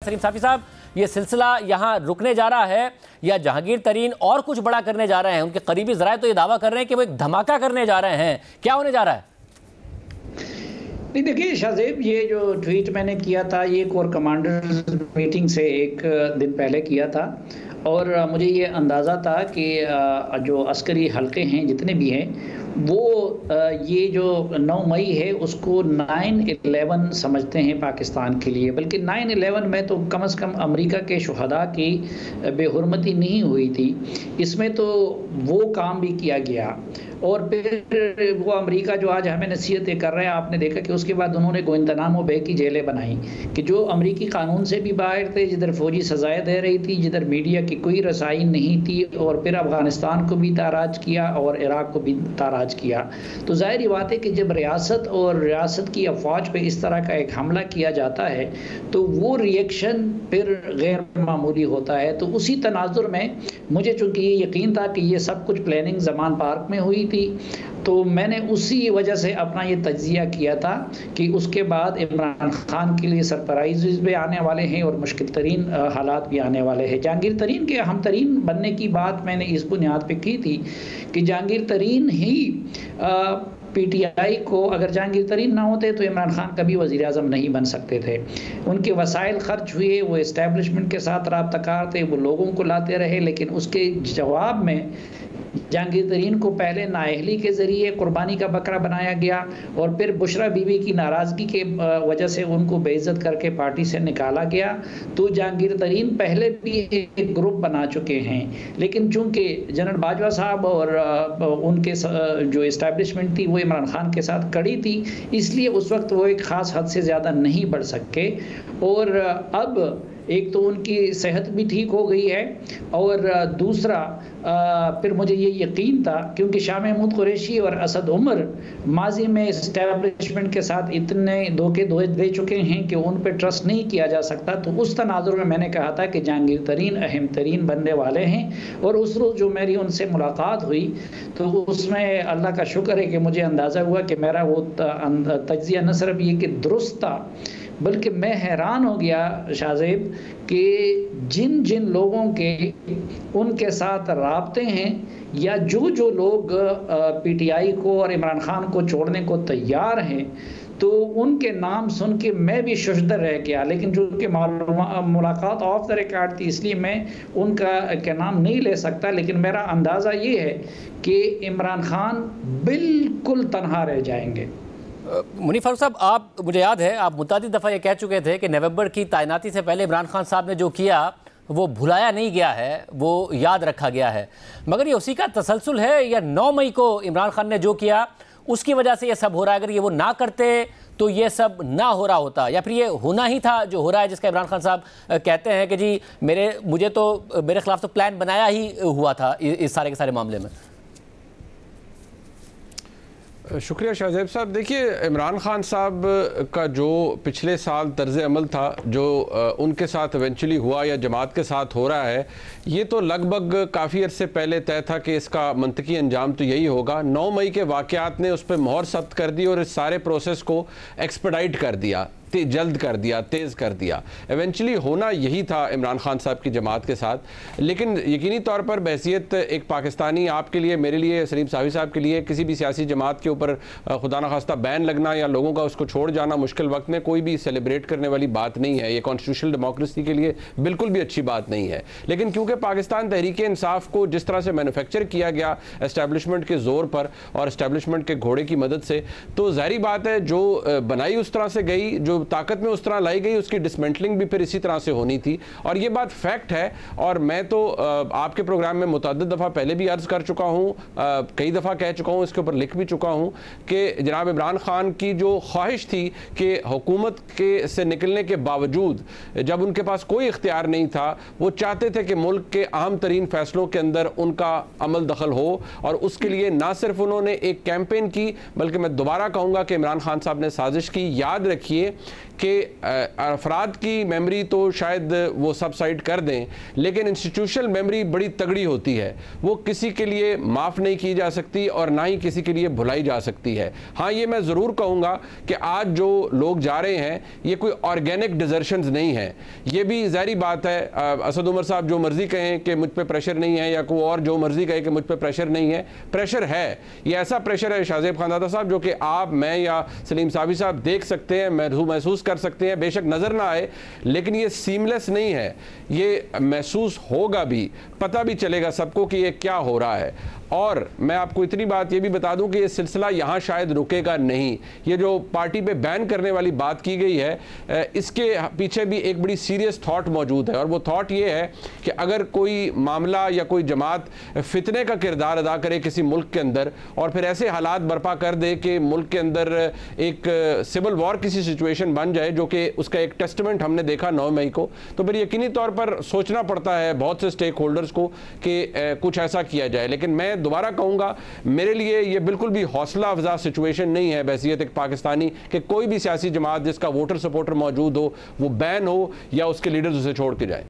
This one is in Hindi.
सलीम साफी साहब, ये सिलसिला यहाँ रुकने जा रहा है या जहांगीर तरीन और कुछ बड़ा करने जा रहे हैं? उनके करीबी ज़राए तो ये दावा कर रहे हैं कि वो एक धमाका करने जा रहे हैं। क्या होने जा रहा है? नहीं, देखिए शाहजेब, ये जो ट्वीट मैंने किया था ये कोर कमांडर मीटिंग से एक दिन पहले किया था और मुझे ये अंदाज़ा था कि जो अस्करी हल्के हैं जितने भी हैं वो ये जो 9 मई है उसको 9/11 समझते हैं पाकिस्तान के लिए, बल्कि 9/11 में तो कम से कम अमेरिका के शुहदा की बेहुरमती नहीं हुई थी, इसमें तो वो काम भी किया गया। और फिर वो अमेरिका जो आज हमें नसीहतें कर रहे हैं, आपने देखा कि उसके बाद उन्होंने गुआंतानामो बे की जेलें बनाई कि जो अमेरिकी कानून से भी बाहर थे, जिधर फौजी सजाएं दे रही थी, जिधर मीडिया की कोई रसाई नहीं थी, और फिर अफ़गानिस्तान को भी ताराज किया और इराक़ को भी ताराज किया। तो ज़ाहिर बात है कि जब रियासत और रियासत की अफवाज पे इस तरह का एक हमला किया जाता है तो वो रिएक्शन फिर गैर मामूली होता है। तो उसी तनाजुर में मुझे चूँकि ये यकीन था कि ये सब कुछ प्लानिंग ज़मान पार्क में हुई थी, तो मैंने उसी वजह से अपना ये तज्जिया किया था कि उसके बाद इमरान खान के लिए सरप्राइज़ भी आने वाले हैं और मुश्किल तरीन हालात भी आने वाले हैं। जहांगीर तरीन के अहम तरीन बनने की बात मैंने इस बुनियाद पे की थी कि जहांगीर तरीन ही PTI को, अगर जहांगीर तरीन ना होते तो इमरान खान कभी वज़ीर आज़म नहीं बन सकते थे। उनके वसाइल खर्च हुए, वो इस्टेब्लिशमेंट के साथ राब्ताकार थे, वो लोगों को लाते रहे, लेकिन उसके जवाब में जहांगीर तरीन को पहले नाअहली के ज़रिए कुर्बानी का बकरा बनाया गया और फिर बुशरा बीवी की नाराज़गी के वजह से उनको बेइज्जत करके पार्टी से निकाला गया। तो जहांगीर तरीन पहले भी एक ग्रुप बना चुके हैं, लेकिन चूंकि जनरल बाजवा साहब और उनके जो इस्टेब्लिशमेंट थी वो इमरान खान के साथ कड़ी थी, इसलिए उस वक्त वो एक ख़ास हद से ज़्यादा नहीं बढ़ सके। और अब एक तो उनकी सेहत भी ठीक हो गई है और दूसरा फिर मुझे ये यकीन था क्योंकि शाह महमूद कुरैशी और असद उमर माजी में इस्टेब्लिशमेंट के साथ इतने धोखे दे चुके हैं कि उन पर ट्रस्ट नहीं किया जा सकता। तो उस तनाजुर में मैंने कहा था कि जहांगीर तरीन अहम तरीन बनने वाले हैं। और उस रोज़ जो मेरी उनसे मुलाकात हुई तो उसमें अल्लाह का शुक्र है कि मुझे अंदाज़ा हुआ कि मेरा वो तज्जिया न सिर्फ ये कि दुरुस्त था, बल्कि मैं हैरान हो गया शाहजेब कि जिन जिन लोगों के उनके साथ राब्ते हैं या जो लोग PTI को और इमरान खान को छोड़ने को तैयार हैं, तो उनके नाम सुन के मैं भी शुजदर रह गया। लेकिन जो कि मुलाकात ऑफ द रिकॉर्ड थी इसलिए मैं उनका नाम नहीं ले सकता, लेकिन मेरा अंदाज़ा ये है कि इमरान खान बिल्कुल तनहा रह जाएंगे। मुनीर फारूक साहब, आप, मुझे याद है आप मुतअद्दिद दफ़ा ये कह चुके थे कि नवंबर की तैनाती से पहले इमरान खान साहब ने जो किया वो भुलाया नहीं गया है, वो याद रखा गया है। मगर ये उसी का तसलसल है या 9 मई को इमरान खान ने जो किया उसकी वजह से ये सब हो रहा है? अगर ये वो ना करते तो ये सब ना हो रहा होता, या फिर ये होना ही था जो हो रहा है, जिसका इमरान खान साहब कहते हैं कि जी मेरे खिलाफ तो प्लान बनाया ही हुआ था इस सारे के सारे मामले में? शुक्रिया शाहजेब साहब। देखिए, इमरान खान साहब का जो पिछले साल तर्ज अमल था, जो उनके साथ इवेंचुअली हुआ या जमात के साथ हो रहा है, ये तो लगभग काफ़ी अर्से पहले तय था कि इसका मंतकी अंजाम तो यही होगा। 9 मई के वाक़यात ने उस पर मोहर सख्त कर दी और इस सारे प्रोसेस को एक्सपेडाइट कर दिया, जल्द कर दिया, तेज़ कर दिया। इवेंचुअली होना यही था इमरान खान साहब की जमात के साथ। लेकिन यकीनी तौर पर बहसीत एक पाकिस्तानी, आपके लिए, मेरे लिए, सलीम साफी साहब के लिए, किसी भी सियासी जमात के ऊपर खुदा न खास्ता बैन लगना या लोगों का उसको छोड़ जाना मुश्किल वक्त में कोई भी सेलिब्रेट करने वाली बात नहीं है। ये कॉन्स्टिट्यूशनल डेमोक्रेसी के लिए बिल्कुल भी अच्छी बात नहीं है। लेकिन क्योंकि पाकिस्तान तहरीक इंसाफ को जिस तरह से मैन्युफैक्चर किया गया एस्टैब्लिशमेंट के ज़ोर पर और एस्टैब्लिशमेंट के घोड़े की मदद से, तो ज़ाहिर बात है जो बनाई उस तरह से गई, जो ताकत में उस तरह लाई गई, उसकी डिसमेंटलिंग भी फिर इसी तरह से होनी थी। और ये बात फैक्ट है। और मैं तो आपके प्रोग्राम में मुतअद्दिद दफ़ा पहले भी अर्ज़ कर चुका हूँ, कई दफ़ा कह चुका हूँ, इसके ऊपर लिख भी चुका हूँ कि जनाब इमरान खान की जो ख्वाहिश थी कि हुकूमत के से निकलने के बावजूद, जब उनके पास कोई इख्तियार नहीं था, वो चाहते थे कि मुल्क के अहम तरीन फैसलों के अंदर उनका अमल दखल हो। और उसके लिए ना सिर्फ उन्होंने एक कैंपेन की, बल्कि मैं दोबारा कहूँगा कि इमरान खान साहब ने साजिश की। याद रखिए कि अफराद की मेमोरी तो शायद वो सबसाइड कर दें, लेकिन इंस्टीट्यूशनल मेमोरी बड़ी तगड़ी होती है, वो किसी के लिए माफ़ नहीं की जा सकती और ना ही किसी के लिए भुलाई जा सकती है। हाँ, ये मैं ज़रूर कहूँगा कि आज जो लोग जा रहे हैं ये कोई ऑर्गेनिक डिजर्शंस नहीं है। ये भी ज़ाहिर बात है, असद उमर साहब जो मर्ज़ी कहें कि मुझ पे प्रेशर नहीं है, या कोई और जो मर्ज़ी कहे कि मुझ पे प्रेशर नहीं है, प्रेशर है। ये ऐसा प्रेशर है शाहज़ेब खानज़ादा साहब जो कि आप, मैं या सलीम साहबी साहब देख सकते हैं, महसूस कर सकते हैं। बेशक नज़र ना आए, लेकिन ये सीमलेस नहीं है, ये महसूस होगा भी, पता भी चलेगा सबको कि ये क्या हो रहा है। और मैं आपको इतनी बात ये भी बता दूं कि ये सिलसिला यहाँ शायद रुकेगा नहीं। ये जो पार्टी पे बैन करने वाली बात की गई है, इसके पीछे भी एक बड़ी सीरियस थॉट मौजूद है, और वो थॉट ये है कि अगर कोई मामला या कोई जमात फितने का किरदार अदा करे किसी मुल्क के अंदर और फिर ऐसे हालात बर्पा कर दे कि मुल्क के अंदर एक सिविल वॉर किसी सिचुएशन बन जाए, जो कि उसका एक टेस्टमेंट हमने देखा 9 मई को, तो फिर यकीनी तौर पर सोचना पड़ता है बहुत से स्टेक होल्डर्स को कि कुछ ऐसा किया जाए। लेकिन मैं दोबारा कहूंगा, मेरे लिए ये बिल्कुल भी हौसला अफजा सिचुएशन नहीं है बहसियत एक पाकिस्तानी कि कोई भी सियासी जमात जिसका वोटर सपोर्टर मौजूद हो वो बैन हो या उसके लीडर्स उसे छोड़ के जाए।